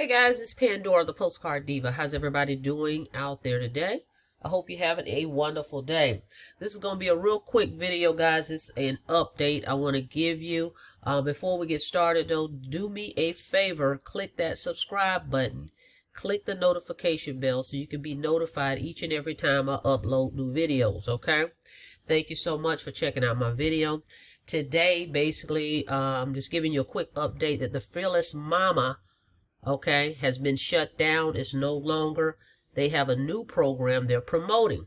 Hey guys, it's Pandora, the Postcard Diva. How's everybody doing out there today? I hope you're having a wonderful day. This is going to be a real quick video, guys. It's an update I want to give you. Before we get started, though, do me a favor. Click that subscribe button. Click the notification bell so you can be notified each and every time I upload new videos, okay? Thank you so much for checking out my video. Today, basically, I'm just giving you a quick update that the Fearless Momma, okay, has been shut down. It's no longer. They have a new program they're promoting.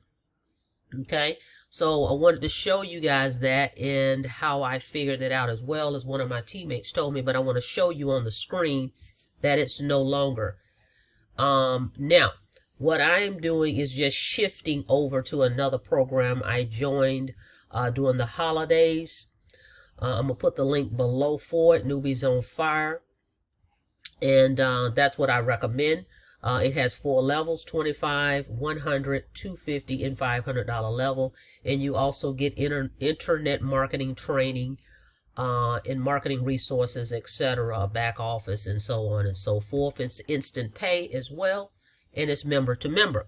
Okay, so I wanted to show you guys that and how I figured it out, as well as one of my teammates told me, but I want to show you on the screen that it's no longer. Now, what I am doing is just shifting over to another program I joined during the holidays. I'm going to put the link below for it, Newbies On Fire. And that's what I recommend. It has 4 levels, $25, $100, $250, and $500 level. And you also get internet marketing training and marketing resources, etc., back office, and so on and so forth. It's instant pay as well, and it's member to member.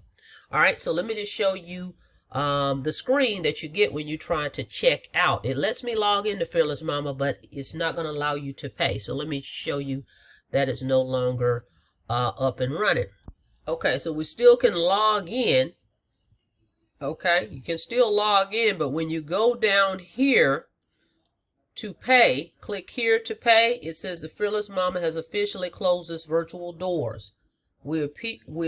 All right, so let me just show you the screen that you get when you try to check out. It lets me log into Fearless Momma, but it's not going to allow you to pay. So let me show you that it's no longer up and running. Okay, so we still can log in. Okay, you can still log in, but when you go down here to pay, click here to pay, it says the Fearless Momma has officially closed its virtual doors. We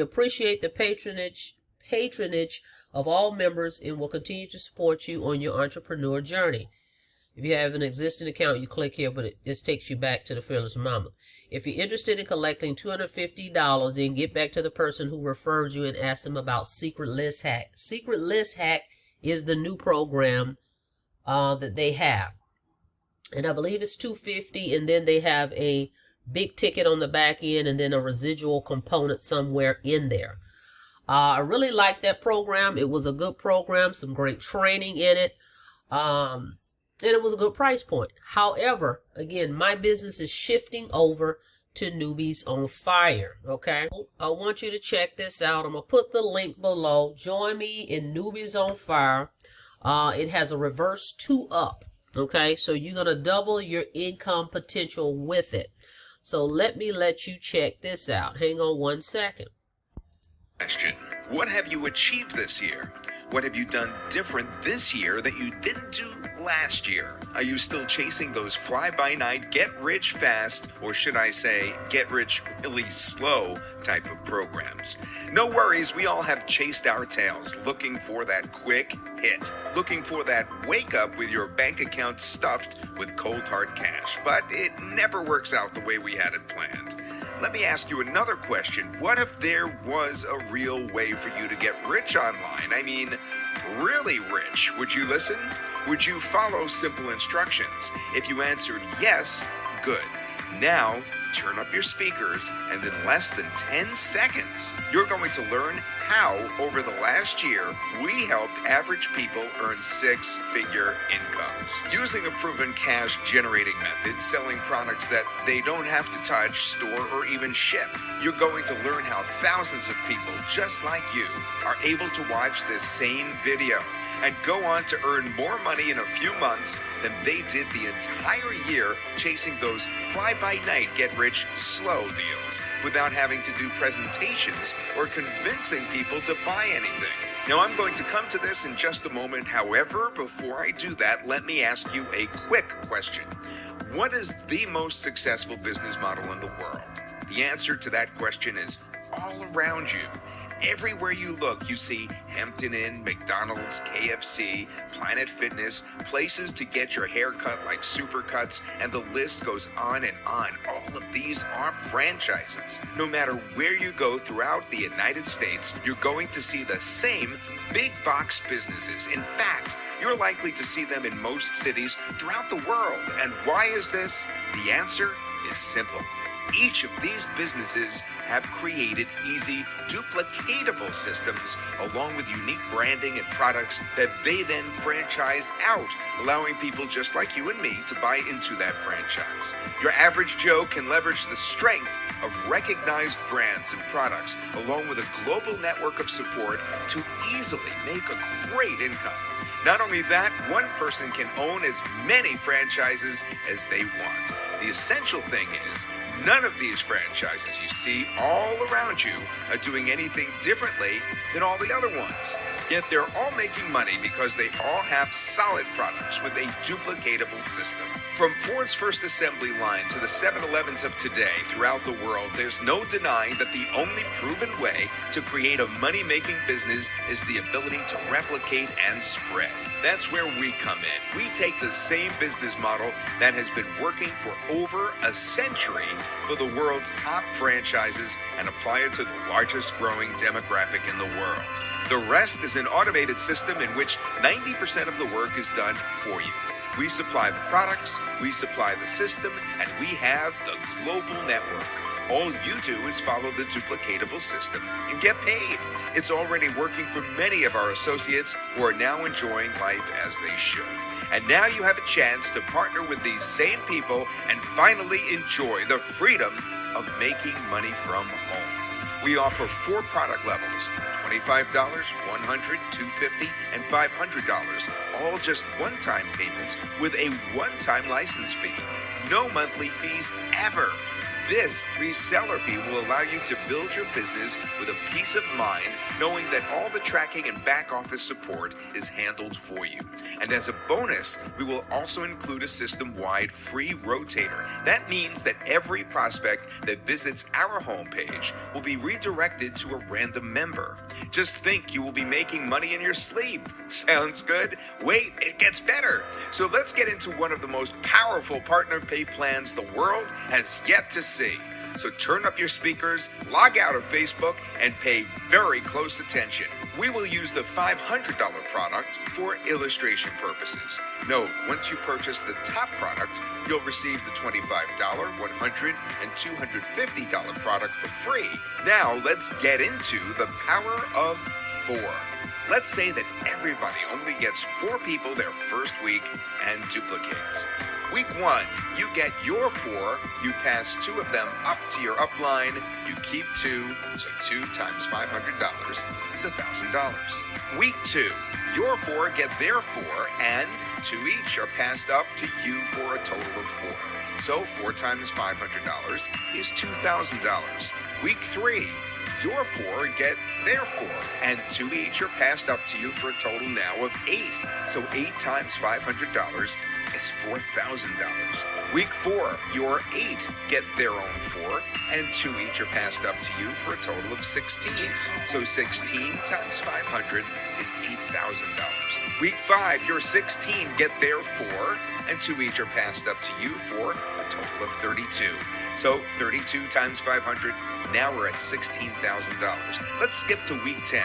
appreciate the patronage of all members and will continue to support you on your entrepreneur journey. If you have an existing account, you click here, but it just takes you back to the Fearless Momma. If you're interested in collecting $250, then get back to the person who referred you and ask them about Secret List Hack. Secret List Hack is the new program that they have. And I believe it's $250, and then they have a big ticket on the back end and then a residual component somewhere in there. I really liked that program. It was a good program, some great training in it. And it was a good price point. However, again, my business is shifting over to Newbies On Fire, okay? I want you to check this out. I'm going to put the link below. Join me in Newbies On Fire. It has a reverse 2-up, okay? So you're going to double your income potential with it. So let you check this out. Hang on one second. Question: what have you achieved this year? What have you done different this year that you didn't do last year? Are you still chasing those fly-by-night, get-rich-fast, or should I say, get-rich-really-slow type of programs? No worries, we all have chased our tails, looking for that quick hit, looking for that wake-up with your bank account stuffed with cold hard cash. But it never works out the way we had it planned. Let me ask you another question. What if there was a real way for you to get rich online? I mean, really rich. Would you listen? Would you follow simple instructions? If you answered yes, good. Now, turn up your speakers, and in less than 10 seconds, you're going to learn how, over the last year, we helped average people earn 6-figure incomes. Using a proven cash-generating method, selling products that they don't have to touch, store, or even ship. You're going to learn how thousands of people just like you are able to watch this same video and go on to earn more money in a few months than they did the entire year chasing those fly-by-night, get-rich-slow deals without having to do presentations or convincing people to buy anything. Now, I'm going to come to this in just a moment. However, before I do that, let me ask you a quick question. What is the most successful business model in the world? The answer to that question is all around you. Everywhere you look, you see Hampton Inn, McDonald's, KFC, Planet Fitness, places to get your hair cut like Supercuts, and the list goes on and on. All of these are franchises. No matter where you go throughout the United States, you're going to see the same big box businesses. In fact, you're likely to see them in most cities throughout the world. And why is this? The answer is simple. Each of these businesses have created easy, duplicatable systems along with unique branding and products that they then franchise out, allowing people just like you and me to buy into that franchise. Your average Joe can leverage the strength of recognized brands and products along with a global network of support to easily make a great income. Not only that, one person can own as many franchises as they want. The essential thing is, none of these franchises you see all around you are doing anything differently than all the other ones. Yet they're all making money because they all have solid products with a duplicatable system. From Ford's first assembly line to the 7-Elevens of today throughout the world, there's no denying that the only proven way to create a money-making business is the ability to replicate and spread. That's where we come in. We take the same business model that has been working for over a century for the world's top franchises and apply it to the largest growing demographic in the world. The rest is an automated system in which 90% of the work is done for you. We supply the products, we supply the system, and we have the global network. All you do is follow the duplicatable system and get paid. It's already working for many of our associates who are now enjoying life as they should. And now you have a chance to partner with these same people and finally enjoy the freedom of making money from home. We offer 4 product levels: $25, $100, $250, and $500, all just one-time payments with a one-time license fee. No monthly fees ever. This reseller fee will allow you to build your business with a peace of mind, knowing that all the tracking and back office support is handled for you. And as a bonus, we will also include a system-wide free rotator. That means that every prospect that visits our homepage will be redirected to a random member. Just think you will be making money in your sleep. Sounds good? Wait, it gets better. So let's get into one of the most powerful partner pay plans the world has yet to see. So turn up your speakers, log out of Facebook, and pay very close attention. We will use the $500 product for illustration purposes. Note, once you purchase the top product, you'll receive the $25, $100, and $250 product for free. Now let's get into the power of 4. Let's say that everybody only gets 4 people their first week and duplicates. Week 1, you get your 4, you pass 2 of them up to your upline, you keep 2, so 2 times $500 is $1,000. Week 2, your 4 get their 4, and 2 each are passed up to you for a total of 4. So 4 times $500 is $2,000. Week 3, your 4 get their 4, and 2 each are passed up to you for a total now of 8. So 8 times $500 is $4,000. Week 4, your 8 get their own 4, and 2 each are passed up to you for a total of 16. So 16 times 500 is $8,000. Week 5, your 16 get their 4, and 2 each are passed up to you for a total of 32. So 32 times 500, now we're at $16,000. Let's skip to week 10.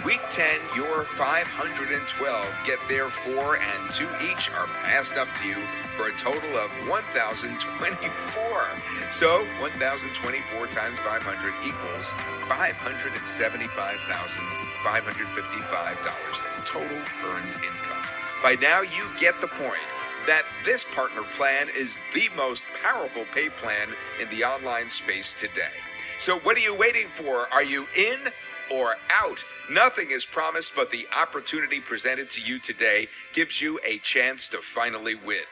Week 10, your 512 get their 4, and 2 each are passed up to you for a total of 1,024. So 1,024 times 500 equals $575,555 total earned income. By now you get the point that this partner plan is the most powerful pay plan in the online space today. So what are you waiting for? Are you in or out? Nothing is promised, but the opportunity presented to you today gives you a chance to finally win.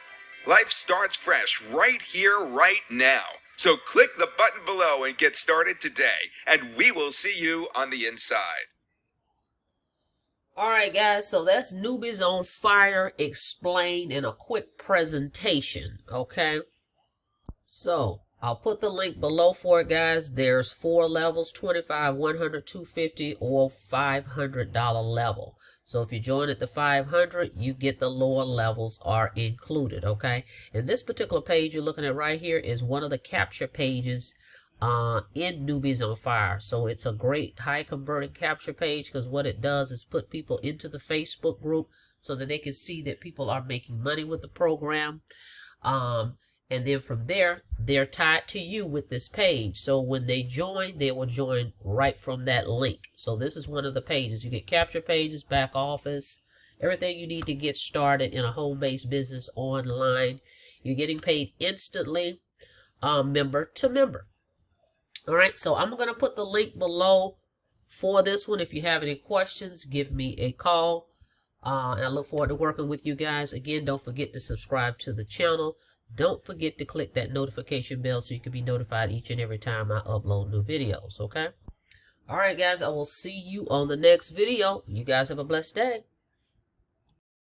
Life starts fresh right here, right now. So click the button below and get started today, and we will see you on the inside. All right, guys, so that's Newbies on Fire explained in a quick presentation, okay? So I'll put the link below for it, guys. There's 4 levels: $25, $100, $250, or $500 level. So if you join at the 500, you get the lower levels are included, okay? And this particular page you're looking at right here is one of the capture pages in Newbies on Fire. So it's a great high converting capture page, because what it does is put people into the Facebook group so that they can see that people are making money with the program. And then from there, they're tied to you with this page. So when they join, they will join right from that link. So this is one of the pages. You get capture pages, back office, everything you need to get started in a home-based business online. You're getting paid instantly, member to member. All right, so I'm going to put the link below for this one. If you have any questions, give me a call. And I look forward to working with you guys. Again, don't forget to subscribe to the channel. Don't forget to click that notification bell so you can be notified each and every time I upload new videos, okay? All right, guys, I will see you on the next video. You guys have a blessed day.